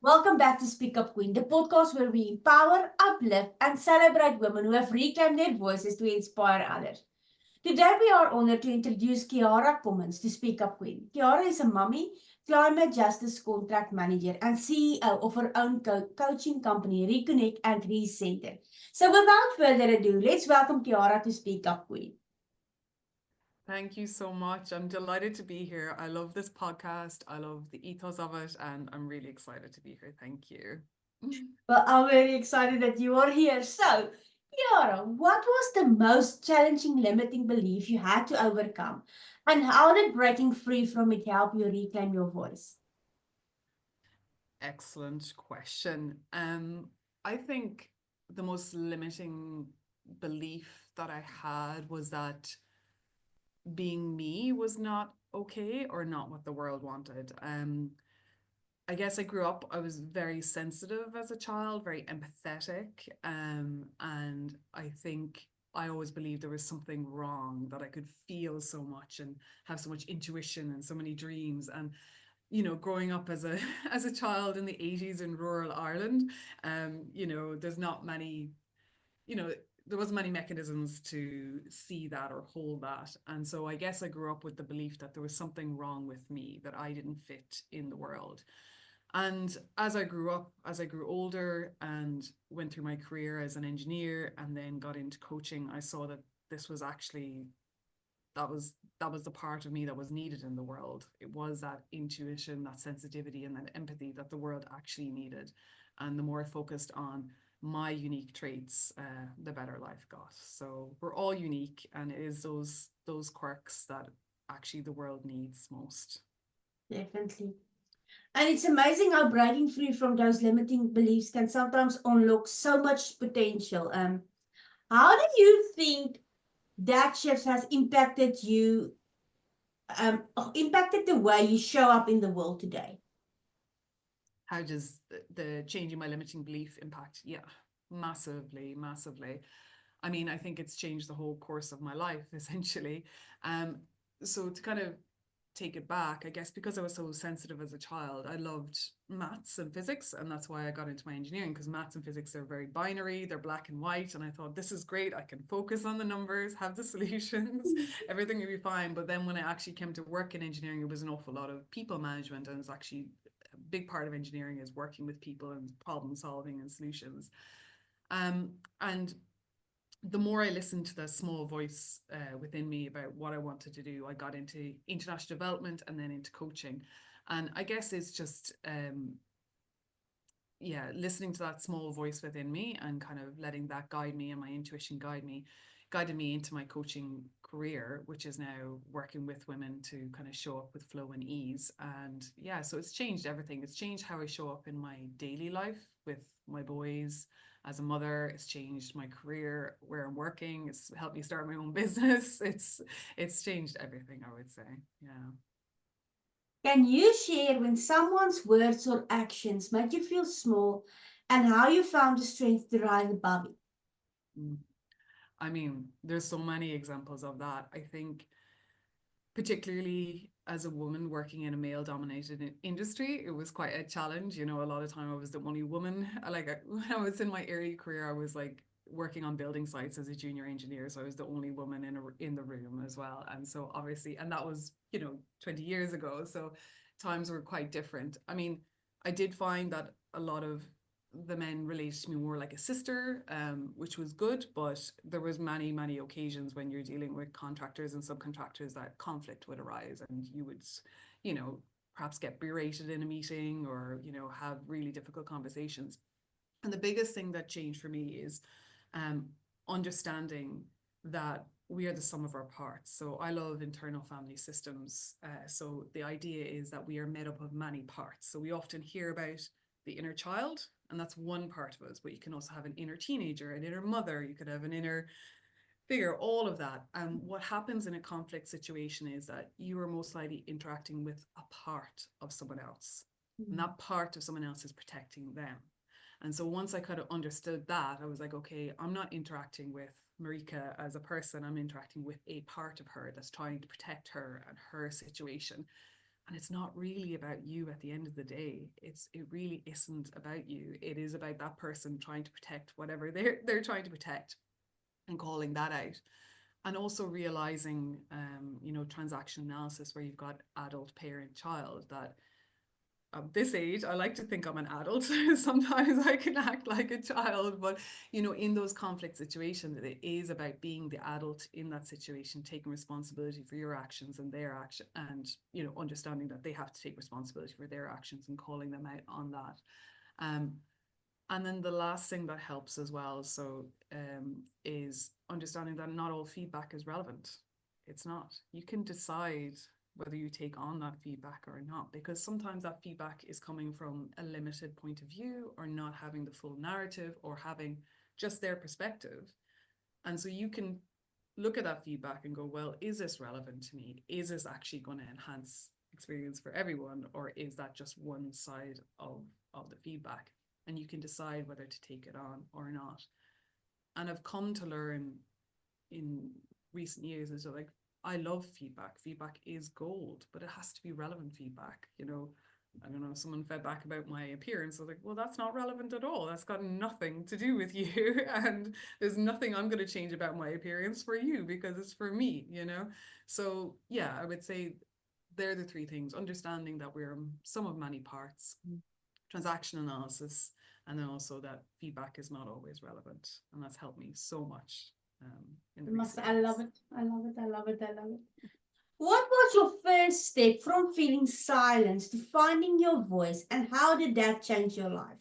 Welcome back to Speak Up Queen, the podcast where we empower, uplift, and celebrate women who have reclaimed their voices to inspire others. Today, we are honored to introduce Kiara K to Speak Up Queen. Kiara is a mummy, climate justice contract manager, and CEO of her own coaching company, Reconnect and Recenter. So, without further ado, let's welcome Kiara to Speak Up Queen. Thank you so much. I'm delighted to be here. I love this podcast. I love the ethos of it, and I'm really excited to be here. Thank you. Well, I'm very excited that you are here. So, Kiara, what was the most challenging limiting belief you had to overcome? And how did breaking free from it help you reclaim your voice? Excellent question. I think the most limiting belief that I had was that being me was not okay or not what the world wanted. I guess I grew up, I was very sensitive as a child, very empathetic. And I think I always believed there was something wrong, that I could feel so much and have so much intuition and so many dreams. And, growing up as a as a child in the 80s in rural Ireland, there's not many, you know, there wasn't many mechanisms to see that or hold that. And so I guess I grew up with the belief that there was something wrong with me, that I didn't fit in the world. And as I grew up, as I grew older and went through my career as an engineer and then got into coaching, I saw that this was actually that was the part of me that was needed in the world. It was that intuition, that sensitivity, and that empathy that the world actually needed. And the more I focused on my unique traits, the better life got. So we're all unique, and it is those quirks that actually the world needs most. Definitely. And it's amazing how breaking free from those limiting beliefs can sometimes unlock so much potential. How do you think that shift has impacted you, impacted the way you show up in the world today? How does the changing my limiting belief impact? Yeah, massively, massively. I mean, I think it's changed the whole course of my life, essentially. Um, so to kind of take it back, I guess because I was so sensitive as a child, I loved maths and physics, and that's why I got into my engineering, because maths and physics are very binary, they're black and white, and I thought this is great. I can focus on the numbers, have the solutions, everything will be fine. But then when I actually came to work in engineering, it was an awful lot of people management, and it's actually a big part of engineering is working with people and problem solving and solutions. And the more I listened to the small voice within me about what I wanted to do, I got into international development and then into coaching. And I guess it's just, yeah, listening to that small voice within me and kind of letting that guide me and my intuition guided me into my coaching career, which is now working with women to kind of show up with flow and ease. And yeah, so it's changed everything. It's changed how I show up in my daily life with my boys. As a mother, it's changed my career, where I'm working. It's helped me start my own business. It's changed everything, I would say. Yeah. Can you share when someone's words or actions make you feel small and how you found the strength to rise above it? Mm. I mean, there's so many examples of that. I think particularly as a woman working in a male dominated industry, it was quite a challenge. A lot of time I was the only woman. When I was in my early career, I was like working on building sites as a junior engineer, so I was the only woman in the room as well. And so obviously, and that was 20 years ago, so times were quite different. I mean, I did find that a lot of the men related to me more like a sister, which was good, but there was many occasions when you're dealing with contractors and subcontractors that conflict would arise, and you would, you know, perhaps get berated in a meeting or have really difficult conversations. And the biggest thing that changed for me is um, understanding that we are the sum of our parts. So I love internal family systems. So the idea is that we are made up of many parts. So we often hear about the inner child, and that's one part of us, but you can also have an inner teenager, an inner mother, you could have an inner figure, all of that. And what happens in a conflict situation is that you are most likely interacting with a part of someone else, and that part of someone else is protecting them. And so once I kind of understood that, I was like, okay, I'm not interacting with Marika as a person, I'm interacting with a part of her that's trying to protect her and her situation. And it's not really about you at the end of the day. It really isn't about you. It is about that person trying to protect whatever they're trying to protect and calling that out. And also realizing, transaction analysis where you've got adult, parent, child, that at this age, I like to think I'm an adult. Sometimes I can act like a child, but in those conflict situations, it is about being the adult in that situation, taking responsibility for your actions and their action, and understanding that they have to take responsibility for their actions and calling them out on that. And then the last thing that helps as well, is understanding that not all feedback is relevant. It's not. You can decide whether you take on that feedback or not, because sometimes that feedback is coming from a limited point of view, or not having the full narrative, or having just their perspective. And so you can look at that feedback and go, well, is this relevant to me? Is this actually going to enhance experience for everyone, or is that just one side of the feedback? And you can decide whether to take it on or not. And I've come to learn in recent years is like, I love feedback. Feedback is gold, but it has to be relevant feedback. I don't know, someone fed back about my appearance. I was like, well, that's not relevant at all. That's got nothing to do with you. And there's nothing I'm going to change about my appearance for you, because it's for me, So yeah, I would say they're the three things: understanding that we're sum of many parts, transaction analysis, and then also that feedback is not always relevant. And that's helped me so much in the recent I years. love it. I love it. I love it. I love it. What was your first step from feeling silence to finding your voice, and how did that change your life?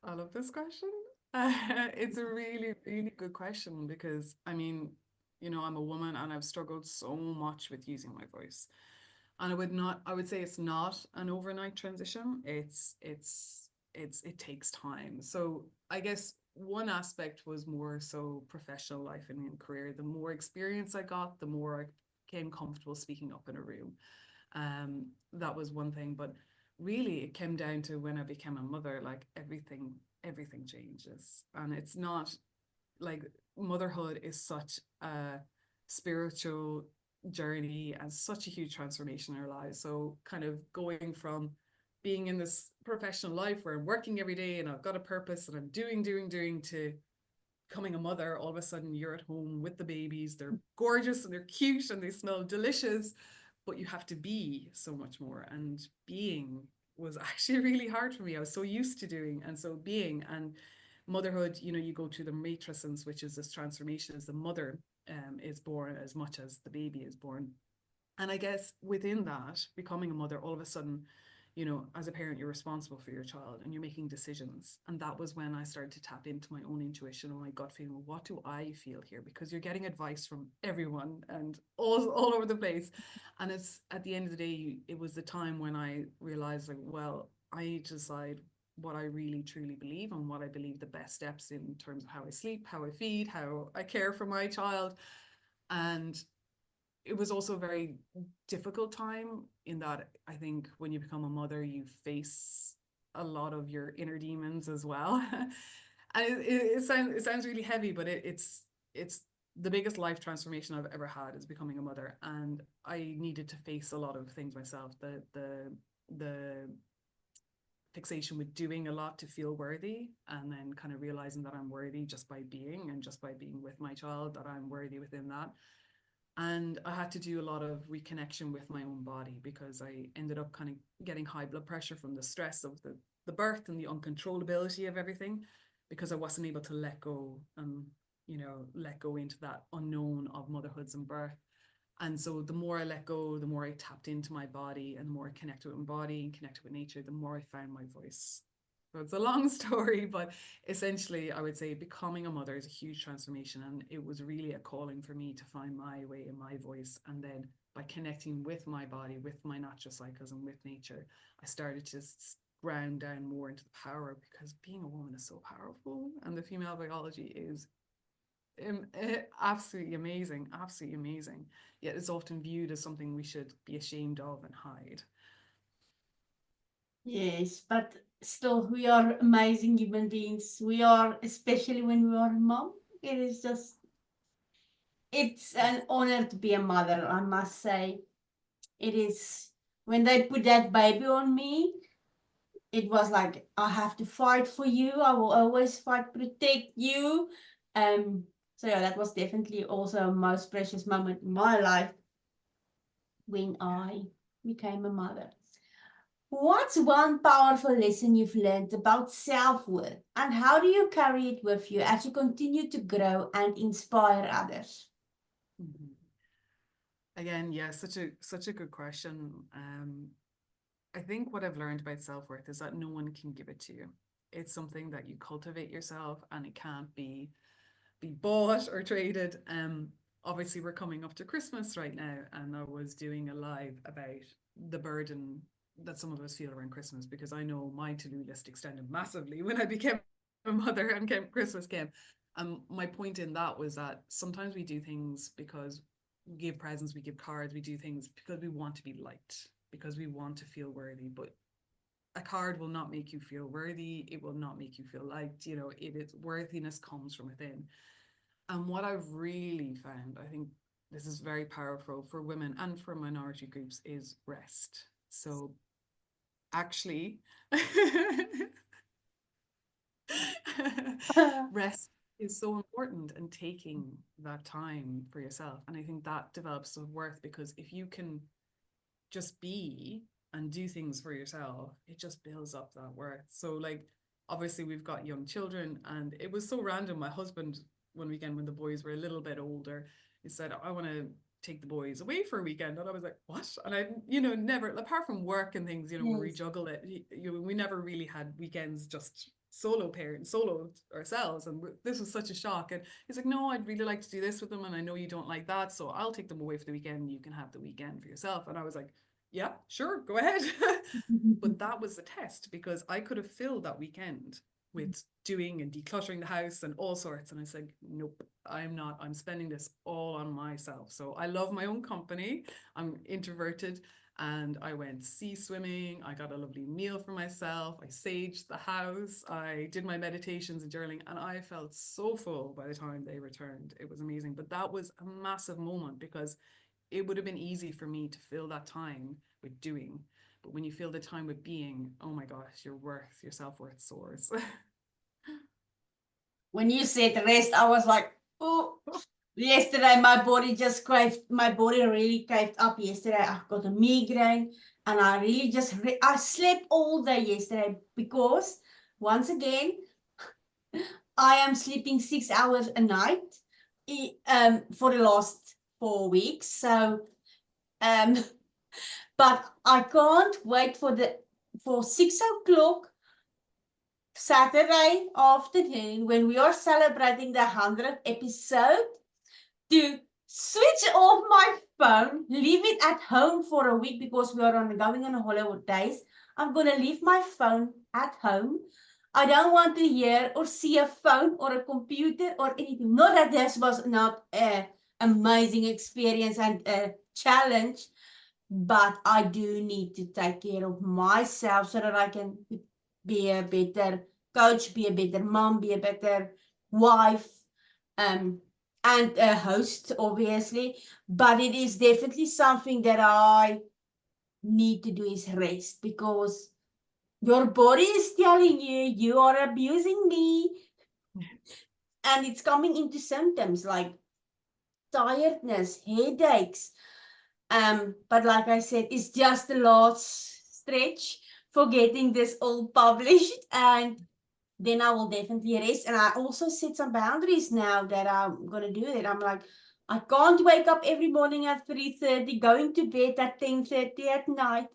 I love this question. It's a really, really good question, because I'm a woman and I've struggled so much with using my voice. And I would say it's not an overnight transition. It takes time. So I guess one aspect was more so professional life and in career. The more experience I got, the more I became comfortable speaking up in a room. That was one thing, but really it came down to when I became a mother. Like everything changes, and it's not like motherhood is such a spiritual journey and such a huge transformation in our lives. So kind of going from being in this professional life where I'm working every day and I've got a purpose and I'm doing to becoming a mother, all of a sudden you're at home with the babies. They're gorgeous and they're cute and they smell delicious, but you have to be so much more. And being was actually really hard for me. I was so used to doing, and so being. And motherhood, you go through the matrescence, which is this transformation as the mother is born as much as the baby is born. And I guess within that, becoming a mother, all of a sudden, as a parent, you're responsible for your child and you're making decisions. And that was when I started to tap into my own intuition or my gut feeling. Well, what do I feel here? Because you're getting advice from everyone and all over the place. And it's at the end of the day, it was the time when I realized, like, well, I need to decide what I really truly believe and what I believe the best steps in terms of how I sleep, how I feed, how I care for my child. And it was also a very difficult time in that I think when you become a mother, you face a lot of your inner demons as well. And it sounds really heavy, but it's the biggest life transformation I've ever had is becoming a mother. And I needed to face a lot of things myself. The fixation with doing a lot to feel worthy, and then kind of realizing that I'm worthy just by being, and just by being with my child, that I'm worthy within that. And I had to do a lot of reconnection with my own body, because I ended up kind of getting high blood pressure from the stress of the birth and the uncontrollability of everything, because I wasn't able to let go and let go into that unknown of motherhoods and birth. And so the more I let go, the more I tapped into my body, and the more I connected with my body and connected with nature, the more I found my voice. So it's a long story, but essentially I would say becoming a mother is a huge transformation, and it was really a calling for me to find my way and my voice. And then by connecting with my body, with my natural cycles and with nature, I started to ground down more into the power, because being a woman is so powerful, and the female biology is absolutely amazing, absolutely amazing. Yet it's often viewed as something we should be ashamed of and hide. Yes, but still, we are amazing human beings. We are, especially when we are a mom. It is just, it's an honor to be a mother, I must say. It is when they put that baby on me, it was like I have to fight for you. I will always fight, protect you. So yeah, that was definitely also a most precious moment in my life when I became a mother. What's one powerful lesson you've learned about self-worth, and how do you carry it with you as you continue to grow and inspire others? Mhm. Again, yeah, such a good question. I think what I've learned about self-worth is that no one can give it to you. It's something that you cultivate yourself, and it can't be bought or traded. Obviously we're coming up to Christmas right now, and I was doing a live about the burden that some of us feel around Christmas, because I know my to-do list extended massively when I became a mother and Christmas came. My point in that was that sometimes we do things because we give presents, we give cards, we do things because we want to be liked, because we want to feel worthy. But a card will not make you feel worthy. It will not make you feel liked. You know, it is, worthiness comes from within. And what I've really found, I think this is very powerful for women and for minority groups, is rest. So actually, rest is so important, and taking that time for yourself. And I think that develops self worth, because if you can just be and do things for yourself, it just builds up that worth. So, like, obviously, we've got young children, and it was so random. My husband, one weekend when the boys were a little bit older, he said, I want to take the boys away for a weekend. And I was like, what? And I, never, apart from work and things, where we Yes. juggle it, we never really had weekends just solo parents, solo ourselves. And this was such a shock. And he's like, no, I'd really like to do this with them. And I know you don't like that. So I'll take them away for the weekend. You can have the weekend for yourself. And I was like, yeah, sure, go ahead. But that was the test, because I could have filled that weekend with doing and decluttering the house and all sorts. And I said, nope, I'm not. I'm spending this all on myself. So I love my own company. I'm introverted. And I went sea swimming. I got a lovely meal for myself. I saged the house. I did my meditations and journaling. And I felt so full by the time they returned. It was amazing. But that was a massive moment, because it would have been easy for me to fill that time with doing. But when you fill the time with being, oh my gosh, your self-worth soars. When you said rest, I was like, oh, yesterday my body really craved up yesterday. I got a migraine, and I really I slept all day yesterday because, once again, I am sleeping 6 hours a night for the last 4 weeks. So, um, but I can't wait for 6 o'clock Saturday afternoon, when we are celebrating the 100th episode, to switch off my phone, leave it at home for a week because we are going on holidays. I'm going to leave my phone at home. I don't want to hear or see a phone or a computer or anything. Not that this was not an amazing experience and a challenge, but I do need to take care of myself so that I can be a better coach, be a better mom, be a better wife, um, and a host, obviously. But it is definitely something that I need to do, is rest, because your body is telling you you are abusing me, and it's coming into symptoms like tiredness, headaches. But like I said, it's just the last stretch for getting this all published, and then I will definitely rest. And I also set some boundaries now that I'm gonna do it. I'm like, I can't wake up every morning at 3:30, going to bed at 10:30 at night.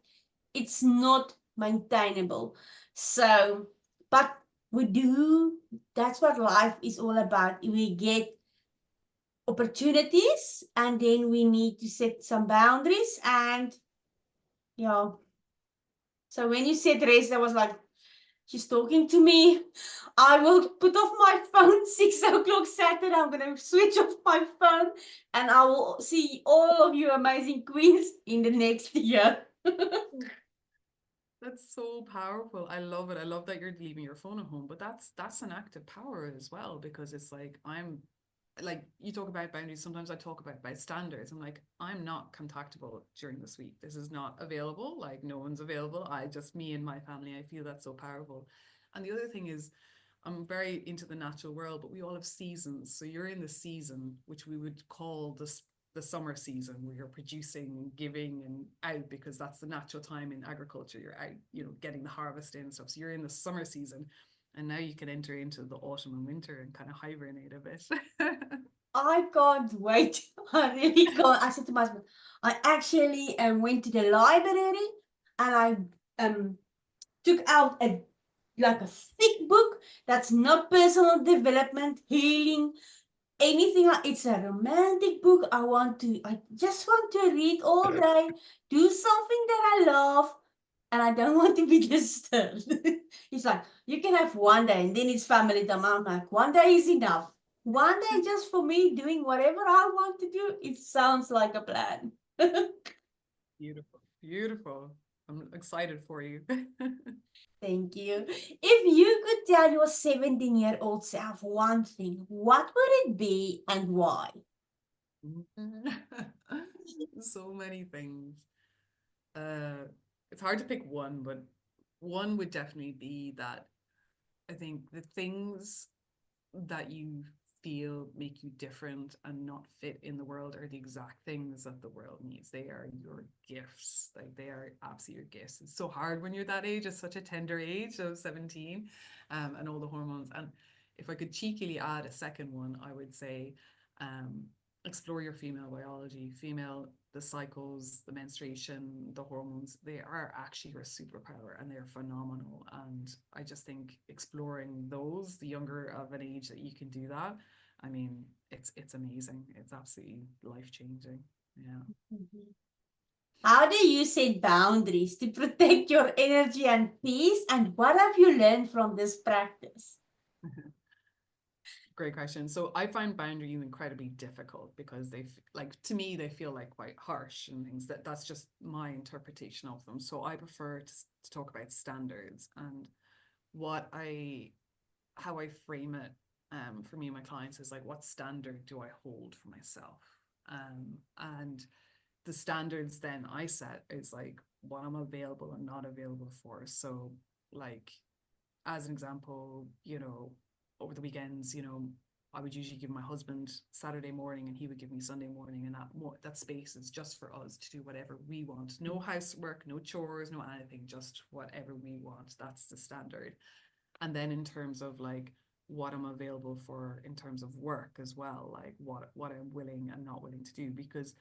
It's not maintainable. So, but we do. That's what life is all about. We get opportunities, and then we need to set some boundaries. And yeah, so when you said rest, I was like, she's talking to me. I will put off my phone 6 o'clock Saturday. I'm gonna switch off my phone, and I will see all of you amazing queens in the next year. That's so powerful. I love it. I love that you're leaving your phone at home, but that's an act of power as well, because it's like, I'm like you talk about boundaries, sometimes I talk about standards. I'm like, I'm not contactable during this week. This is not available. Like no one's available. I just me and my family. I feel that's so powerful. And the other thing is I'm very into the natural world, but we all have seasons. So you're in the season, which we would call the summer season, where you're producing and giving and out, because that's the natural time in agriculture. You're out, getting the harvest in and stuff. So you're in the summer season. And now you can enter into the autumn and winter and kind of hibernate a bit. I can't wait. I really can't. I said to my husband, I actually went to the library and I took out a like a thick book that's not personal development, healing, anything. It's a romantic book. I just want to read all day, do something that I love, and I don't want to be disturbed. He's like, you can have one day, and then it's family time. I'm like, one day is enough. One day just for me doing whatever I want to do. It sounds like a plan. Beautiful. Beautiful. I'm excited for you. Thank you. If you could tell your 17-year-old self one thing, what would it be and why? So many things. Uh, it's hard to pick one, but one would definitely be that I think the things that you feel make you different and not fit in the world are the exact things that the world needs. They are your gifts. Like they are absolute gifts. It's so hard when you're that age. It's such a tender age of 17, and all the hormones. And if I could cheekily add a second one, I would say um, explore your female biology, the cycles, the menstruation, the hormones, they are actually your superpower and they're phenomenal. And I just think exploring those, the younger of an age that you can do that, I mean, it's amazing. It's absolutely life changing. Yeah. Mhm. How do you set boundaries to protect your energy and peace? And what have you learned from this practice? Great question. So I find boundaries incredibly difficult because like to me they feel like quite harsh and things. That's just my interpretation of them. So I prefer to talk about standards and what I how I frame it for me and my clients is like, what standard do I hold for myself? And the standards then I set is like what I'm available and not available for. So, like, as an example, over the weekends, I would usually give my husband Saturday morning and he would give me Sunday morning, and that space is just for us to do whatever we want. No housework, no chores, no anything, just whatever we want. That's the standard. And then in terms of like what I'm available for in terms of work as well, like what I'm willing and not willing to do, because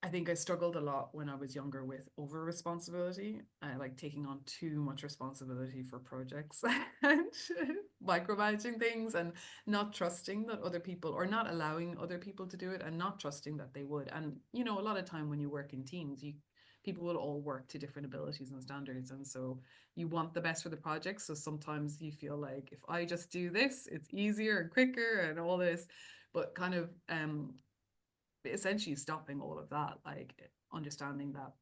I think I struggled a lot when I was younger with over responsibility, like taking on too much responsibility for projects and micromanaging things and not trusting that other people, or not allowing other people to do it and not trusting that they would. And a lot of time when you work in teams, people will all work to different abilities and standards, and so you want the best for the project. So sometimes you feel like if I just do this, it's easier and quicker and all this, but kind of essentially stopping all of that, like understanding that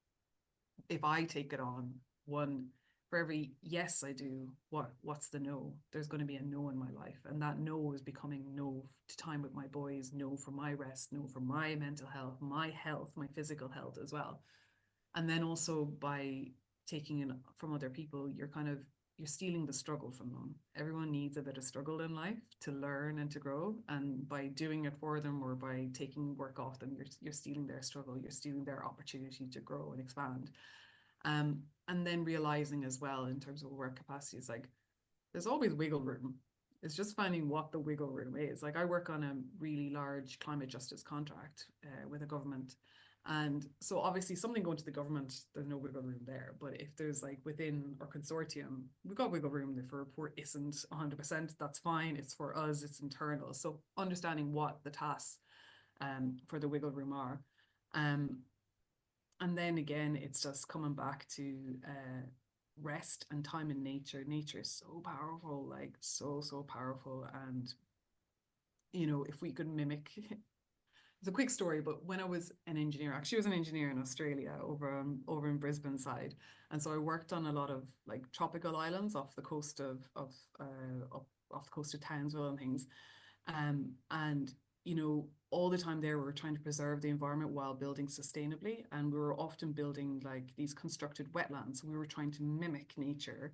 if I take it on, one, for every yes I do, what's the no? There's going to be a no in my life, and that no is becoming no to time with my boys, no for my rest, no for my mental health, my physical health as well. And then also by taking in from other people, you're stealing the struggle from them. Everyone needs a bit of struggle in life to learn and to grow, and by doing it for them or by taking work off them, you're stealing their struggle, you're stealing their opportunity to grow and expand. And then realizing as well in terms of work capacity is like there's always wiggle room. It's just finding what the wiggle room is. Like I work on a really large climate justice contract with a government. And so obviously something going to the government, there's no wiggle room there. But if there's like within our consortium, we've got wiggle room. If a report isn't 100%, that's fine. It's for us, it's internal. So understanding what the tasks for the wiggle room are. Um, and then again, it's just coming back to rest and time in nature. Nature is so powerful, like so powerful. And if we could mimic, it's a quick story, but when I was an engineer, actually I was an engineer in Australia over in Brisbane side, and so I worked on a lot of like tropical islands off the coast of off the coast of Townsville and things. And, you know, all the time there, we were trying to preserve the environment while building sustainably. And we were often building like these constructed wetlands. We were trying to mimic nature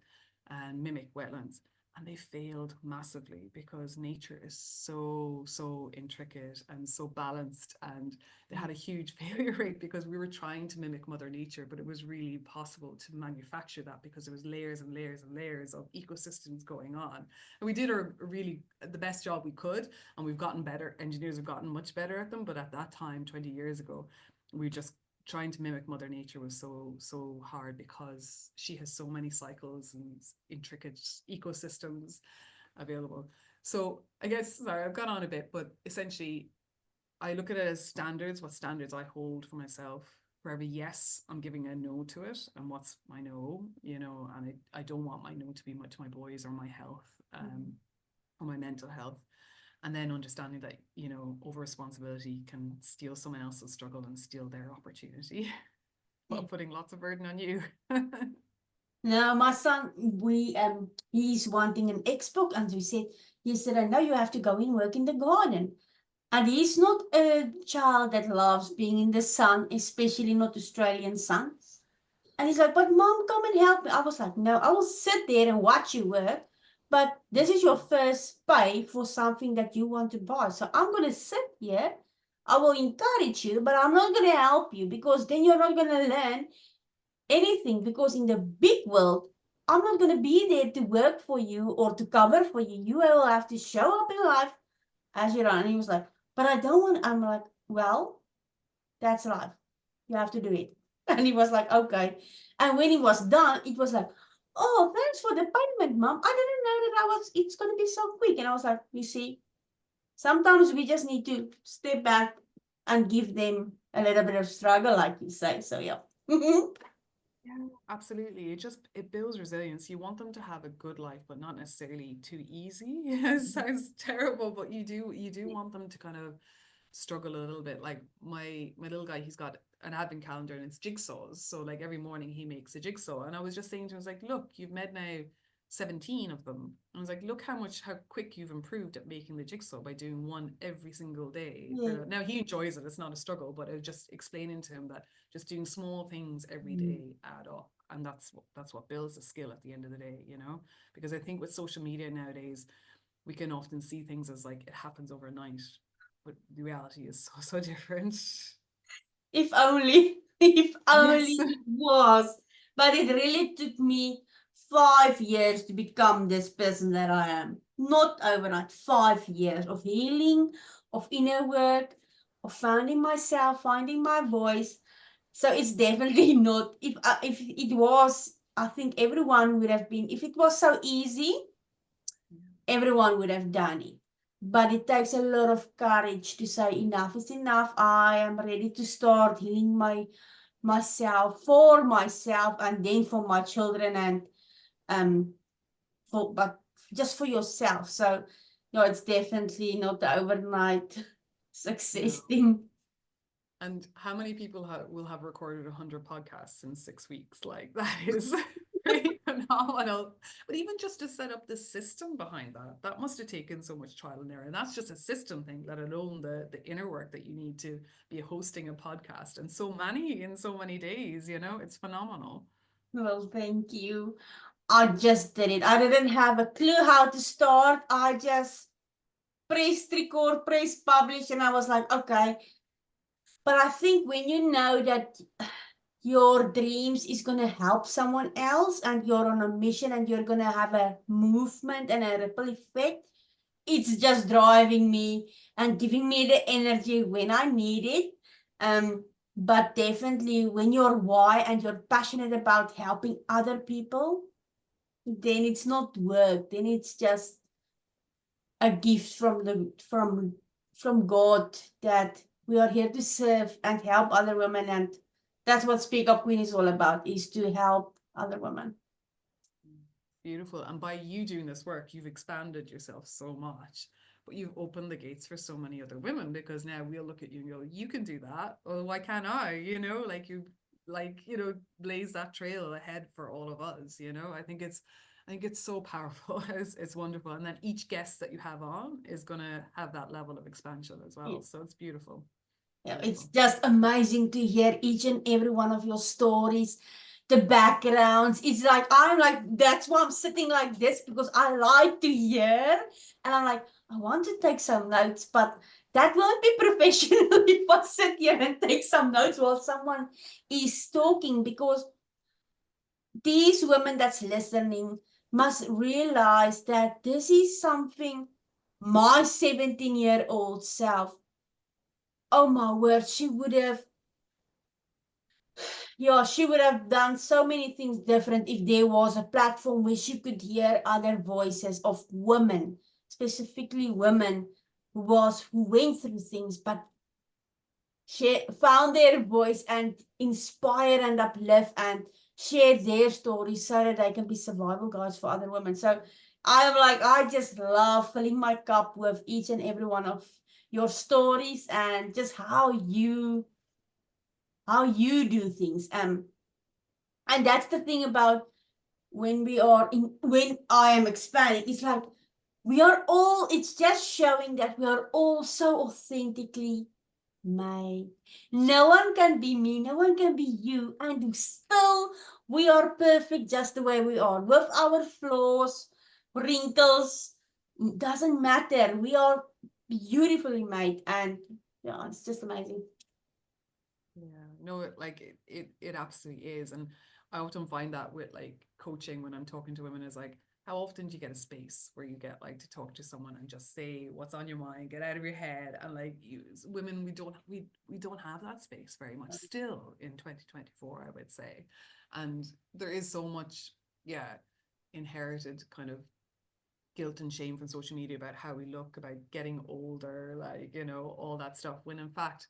and mimic wetlands. And they failed massively because nature is so intricate and so balanced. And they had a huge failure rate because we were trying to mimic Mother Nature, but it was really possible to manufacture that because there was layers and layers and layers of ecosystems going on. And we did our really the best job we could, and we've gotten better. Engineers have gotten much better at them, but at that time, 20 years ago, we just trying to mimic Mother Nature was so hard because she has so many cycles and intricate ecosystems available. So I guess, sorry, I've gone on a bit, but essentially I look at it as standards, what standards I hold for myself. For every yes, I'm giving a no to it. And what's my no, you know, and I don't want my no to be to my boys or my health, or my mental health. And then understanding that, you know, over responsibility can steal someone else's struggle and steal their opportunity while putting lots of burden on you. Now, my son, he's wanting an Xbox, and we said yesterday, no, you have to go and work in the garden. And he's not a child that loves being in the sun, especially not Australian sun. And he's like, but mom, come and help me. I was like, no, I will sit there and watch you work. But this is your first pay for something that you want to buy. So I'm going to sit here. I will encourage you, but I'm not going to help you because then you're not going to learn anything. Because in the big world, I'm not going to be there to work for you or to cover for you. You will have to show up in life as your own. And he was like, but I don't want, I'm like, well, that's life. You have to do it. And he was like, okay. And when he was done, it was like, oh, thanks for the payment, mom. I didn't know that it's going to be so quick. And I was like, you see, sometimes we just need to step back and give them a little bit of struggle, like you say. So, yeah. Yeah, absolutely. It builds resilience. You want them to have a good life, but not necessarily too easy. It sounds terrible, but you do want them to kind of struggle a little bit. Like my little guy, he's got an advent calendar and it's jigsaws. So like every morning he makes a jigsaw. And I was just saying to him, I was like, look, you've made now 17 of them. I was like, look how quick you've improved at making the jigsaw by doing one every single day. Yeah. Now he enjoys it, it's not a struggle, but I was just explaining to him that just doing small things every Mm. day add up. And that's what builds a skill at the end of the day, you know? Because I think with social media nowadays, we can often see things as like it happens overnight, but the reality is so different. If only, if only Yes. it was. But it really took me 5 years to become this person that I am. Not overnight, 5 years of healing, of inner work, of finding myself, finding my voice. So it's definitely not. If it was, I think everyone would have been. If it was so easy, everyone would have done it. But it takes a lot of courage to say enough is enough. I am ready to start healing myself for myself and then for my children and um but just for yourself. So no, it's definitely not the overnight success No. thing. And how many people will have recorded 100 podcasts in 6 weeks? Like that is pretty phenomenal. But even just to set up the system behind that, that must have taken so much trial and error. And that's just a system thing, let alone the inner work that you need to be hosting a podcast and so many in so many days, you know, it's phenomenal. Well, thank you. I just did it. I didn't have a clue how to start. I just pressed record, pressed publish, and I was like, okay. But I think when you know that your dreams is going to help someone else and you're on a mission and you're going to have a movement and a ripple effect, it's just driving me and giving me the energy when I need it. But definitely when you're why and you're passionate about helping other people, then it's not work. Then it's just a gift from God that we are here to serve and help other women. And that's what Speak Up Queen is all about, is to help other women. Beautiful. And by you doing this work, you've expanded yourself so much, but you've opened the gates for so many other women because now we'll look at you and go, you can do that. Oh, why can't I? You know, like you blaze that trail ahead for all of us, you know? I think it's I think it's so powerful. It's wonderful. And then each guest that you have on is going to have that level of expansion as well. So it's beautiful. Yeah, it's Beautiful. just amazing to hear each and every one of your stories, the backgrounds. It's like I'm like that's why I'm sitting like this because I like to hear, and I'm like I want to take some notes, but that won't be professional if I sit here and take some notes while someone is talking because these women that's listening must realize that this is something my 17-year-old self, oh my word, she would have done so many things different if there was a platform where she could hear other voices of women, specifically women who went through things, but she found their voice and inspire and uplift and share their stories so that they can be survival guides for other women. So I'm like, I just love filling my cup with each and every one of your stories and just how you do things. And that's the thing about when I am expanding, it's like it's just showing that we are all so authentically made. No one can be me, no one can be you, and still we are perfect just the way we are, with our flaws, wrinkles, doesn't matter. We are beautifully made, and yeah, it's just amazing. Yeah, no, it absolutely is. And I often find that with like coaching when I'm talking to women is like, how often do you get a space where you get like to talk to someone and just say what's on your mind, get out of your head, and like you women we don't have that space very much still in 2024, I would say. And there is so much, yeah, inherited kind of guilt and shame from social media about how we look, about getting older, like, you know, all that stuff. When in fact,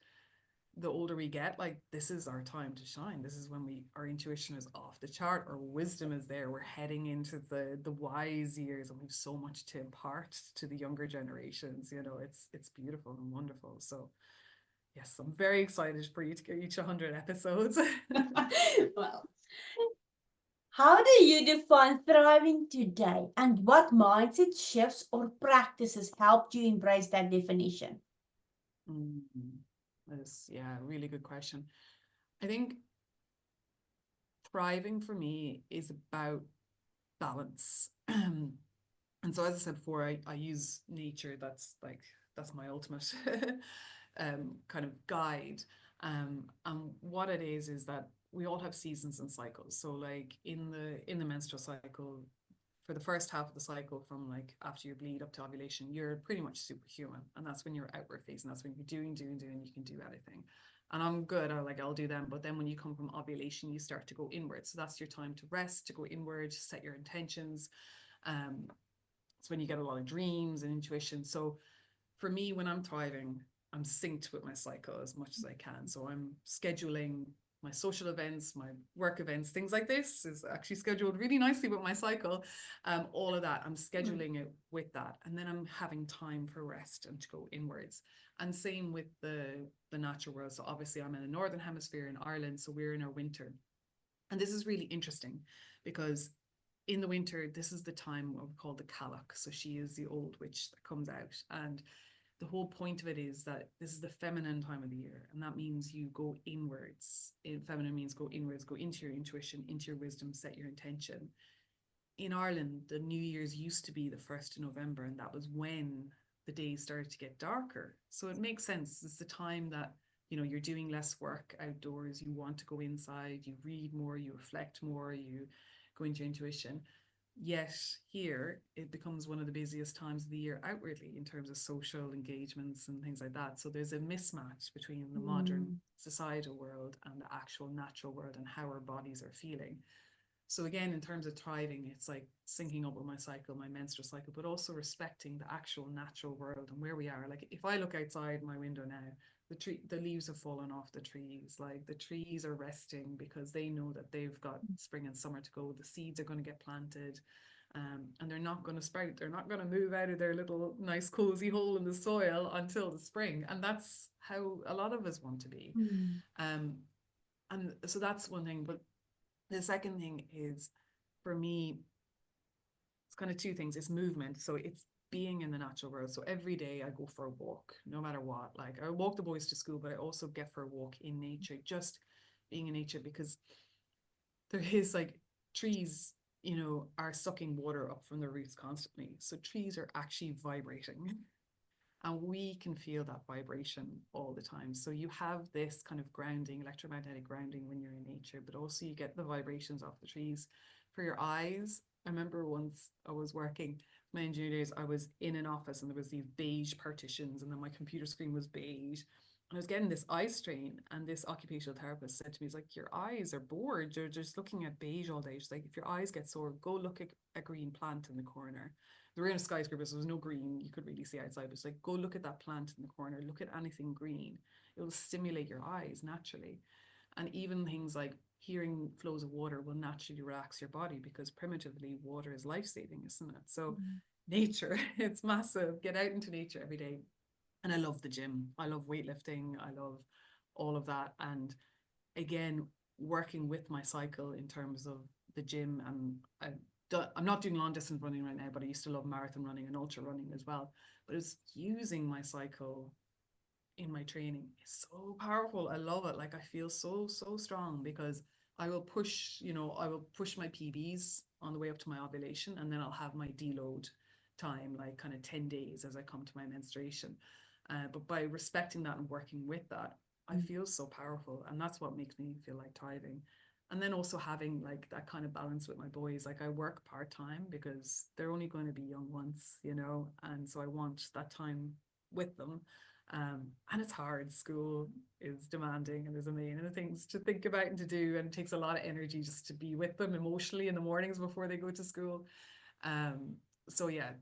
the older we get, like this is our time to shine. This is when our intuition is off the chart, our wisdom is there. We're heading into the wise years, and we've so much to impart to the younger generations. You know, it's beautiful and wonderful. So yes, I'm very excited for you to reach 100 episodes. Well, how do you define thriving today, and what mindset shifts or practices helped you embrace that definition? Mm, that is, yeah, really good question. I think thriving for me is about balance. And so, as I said before, I use nature. That's my ultimate kind of guide. And what it is that we all have seasons and cycles. So, like in the menstrual cycle, for the first half of the cycle, from like after you bleed up to ovulation, you're pretty much superhuman, and that's when you're outward facing. That's when you're doing. You can do anything, and I'm good. I'll do them. But then when you come from ovulation, you start to go inward. So that's your time to rest, to go inward, set your intentions. Um, it's when you get a lot of dreams and intuition. So for me, when I'm thriving, I'm synced with my cycle as much as I can. So I'm scheduling my social events, my work events, things like this is actually scheduled really nicely with my cycle. All of that, I'm scheduling it with that. And then I'm having time for rest and to go inwards. And same with the natural world. So obviously I'm in the Northern Hemisphere in Ireland, so we're in our winter. And this is really interesting because in the winter, this is the time what we call the Calach. So she is the old witch that comes out. And the whole point of it is that this is the feminine time of the year. And that means you go inwards. Feminine means go inwards, go into your intuition, into your wisdom, set your intention. In Ireland, the New Year's used to be the 1st of November, and that was when the days started to get darker. So it makes sense. It's the time that you're doing less work outdoors, you want to go inside, you read more, you reflect more, you go into your intuition. Yet here it becomes one of the busiest times of the year outwardly in terms of social engagements and things like that. So there's a mismatch between the modern societal world and the actual natural world and how our bodies are feeling. So again, in terms of thriving, it's like syncing up with my cycle, my menstrual cycle, but also respecting the actual natural world and where we are. Like if I look outside my window now, the leaves have fallen off the trees. Like the trees are resting because they know that they've got spring and summer to go. The seeds are going to get planted, and they're not going to sprout. They're not going to move out of their little nice cozy hole in the soil until the spring. And that's how a lot of us want to be. Um, and so that's one thing. But the second thing is, for me, kind of two things. It's movement. So it's being in the natural world. So every day I go for a walk, no matter what. Like I walk the boys to school, but I also get for a walk in nature, just being in nature, because there is like trees, are sucking water up from the roots constantly. So trees are actually vibrating. And we can feel that vibration all the time. So you have this kind of grounding, electromagnetic grounding when you're in nature, but also you get the vibrations off the trees. For your eyes, I remember once I was working my engineering days, I was in an office and there was these beige partitions and then my computer screen was beige. And I was getting this eye strain, and this occupational therapist said to me, he's like, your eyes are bored. You're just looking at beige all day. She's like, if your eyes get sore, go look at a green plant in the corner. They were in a skyscraper, so there was no green you could really see outside. But it's like, go look at that plant in the corner, look at anything green. It will stimulate your eyes naturally. And even things like hearing flows of water will naturally relax your body, because primitively water is life-saving, isn't it? So nature, it's massive. Get out into nature every day. And I love the gym. I love weightlifting. I love all of that. And again, working with my cycle in terms of the gym, and I'm not doing long distance running right now, but I used to love marathon running and ultra running as well. But it's using my cycle in my training is so powerful. I love it. Like I feel so strong, because I will push my PBs on the way up to my ovulation, and then I'll have my deload time, like kind of 10 days as I come to my menstruation. But by respecting that and working with that, I feel so powerful. And that's what makes me feel like thriving. And then also having like that kind of balance with my boys. Like I work part-time because they're only going to be young once, and so I want that time with them. And it's hard. School is demanding, and there's a million of things to think about and to do, and it takes a lot of energy just to be with them emotionally in the mornings before they go to school. So yeah,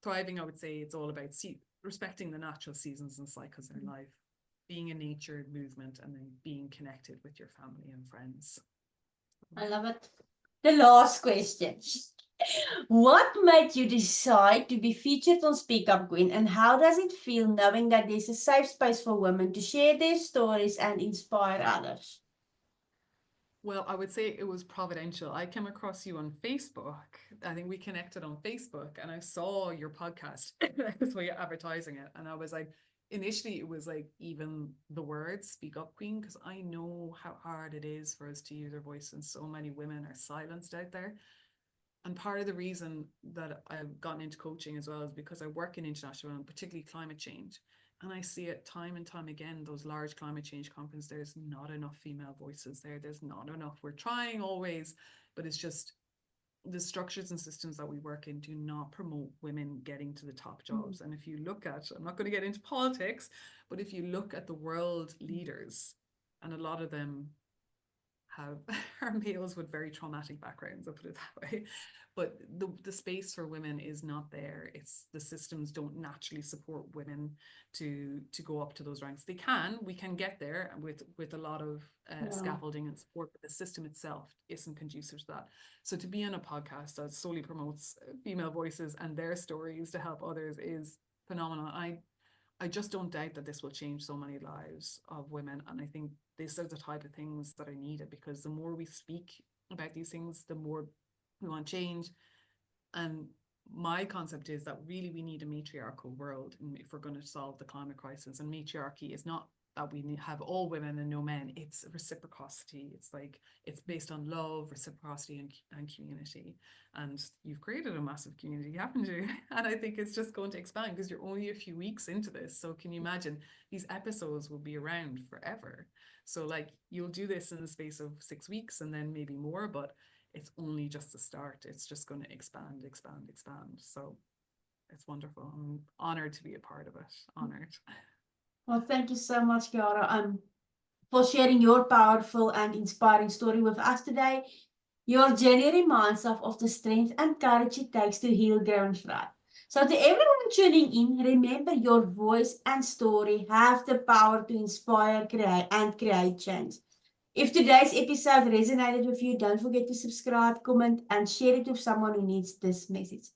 thriving, I would say it's all about respecting the natural seasons and cycles in life, being in nature, movement, and then being connected with your family and friends. I love it. The last question. What made you decide to be featured on Speak Up Queen, and how does it feel knowing that there's a safe space for women to share their stories and inspire others? Well, I would say it was providential. I came across you on Facebook. I think we connected on Facebook, and I saw your podcast. That's why you're advertising it. And I was like, initially, it was like even the words "Speak Up Queen," because I know how hard it is for us to use our voice, and so many women are silenced out there. And part of the reason that I've gotten into coaching as well is because I work in international and particularly climate change. And I see it time and time again, those large climate change conferences, there's not enough female voices there. There's not enough. We're trying always, but it's just the structures and systems that we work in do not promote women getting to the top jobs. And if you look at, I'm not going to get into politics, but if you look at the world leaders, and a lot of them have are males with very traumatic backgrounds, I'll put it that way. But the space for women is not there. It's the systems don't naturally support women to go up to those ranks. We can get there with a lot of scaffolding and support, but the system itself isn't conducive to that. So to be on a podcast that solely promotes female voices and their stories to help others is phenomenal. I just don't doubt that this will change so many lives of women. And I think these are the type of things that are needed, because the more we speak about these things, the more we want change. And my concept is that really we need a matriarchal world if we're going to solve the climate crisis. And matriarchy is not that we have all women and no men. It's reciprocity. It's like it's based on love, reciprocity, and community. And you've created a massive community, haven't you? And I think it's just going to expand because you're only a few weeks into this. So can you imagine these episodes will be around forever? So like you'll do this in the space of 6 weeks and then maybe more, but it's only just the start. It's just going to expand. So it's wonderful. I'm honored to be a part of it. Honored. Well, thank you so much, Kiara, for sharing your powerful and inspiring story with us today. Your journey reminds us of the strength and courage it takes to heal, grow, and thrive. So to everyone tuning in, remember your voice and story have the power to inspire, create change. If today's episode resonated with you, don't forget to subscribe, comment, and share it with someone who needs this message.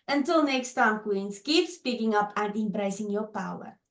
Until next time, Queens, keep speaking up and embracing your power.